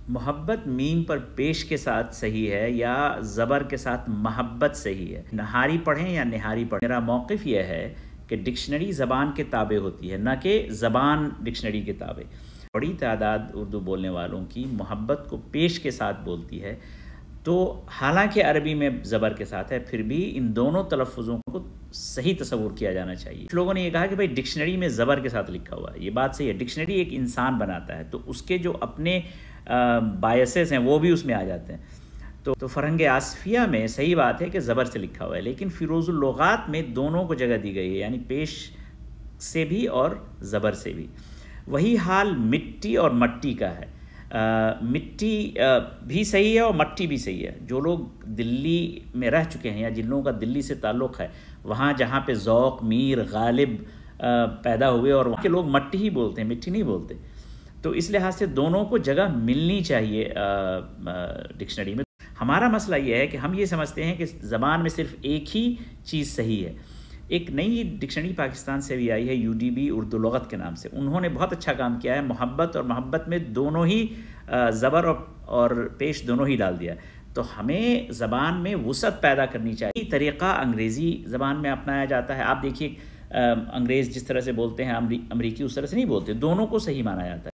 محبت میم پر پیش کے ساتھ صحیح ہے یا زبر کے ساتھ محبت صحیح ہے؟ نہاری پڑھیں یا نہاری پڑھیں؟ میرا موقف یہ ہے کہ ڈکشنری زبان کے تابع ہوتی ہے، نہ کہ زبان ڈکشنری کے تابع۔ بڑی تعداد اردو بولنے والوں کی محبت کو پیش کے ساتھ بولتی ہے، تو حالانکہ عربی میں زبر کے ساتھ ہے، پھر بھی ان دونوں تلفظوں کو صحیح تصور کیا جانا چاہیے۔ لوگوں نے یہ کہا کہ بھائی ڈکشنری میں زبر کے ساتھ لکھا ہوا ہے، یہ بات صحیح ہے۔ ڈکشنری ایک انسان بناتا ہے، تو اس کے جو اپنے بایسز ہیں وہ بھی اس میں آ جاتے ہیں۔ تو فرہنگ آصفیہ میں صحیح بات ہے کہ زبر سے لکھا ہوا ہے، لیکن فیروز اللغات میں دونوں کو جگہ دی گئی ہے، یعنی پیش سے بھی اور زبر سے بھی۔ وہی حال مٹی اور مٹی کا ہے۔ مٹی بھی صحیح ہے اور مٹی بھی صحیح ہے۔ جو لوگ دلی میں رہ چکے ہیں یا جن لوگوں کا دلی سے تعلق ہے، وہاں جہاں پہ ذوق، میر، غالب پیدا ہوئے، اور وہاں کے لوگ مٹی ہی بولتے ہیں، مٹی نہیں بولتے، تو اس لحاظ سے دونوں کو جگہ ملنی چاہیے ڈکشنری میں۔ ہمارا مسئلہ یہ ہے کہ ہم یہ سمجھتے ہیں کہ زبان میں صرف ایک ہی چیز صحیح ہے۔ ایک نئی ڈکشنری پاکستان سے بھی آئی ہے، UDB اردو لغت کے نام سے، انہوں نے بہت اچھا کام کیا ہے، محبت اور محبت میں دونوں ہی زبر اور پیش دونوں ہی ڈال دیا۔ تو ہمیں زبان میں وسعت پیدا کرنی چاہیے۔ طریقہ انگریزی زبان میں اپنایا جاتا ہے، آپ دیکھیے انگریز جس طرح سے بولتے ہیں، امریکی اس طرح سے نہیں بولتے، دونوں کو صحیح مانا جاتا ہے۔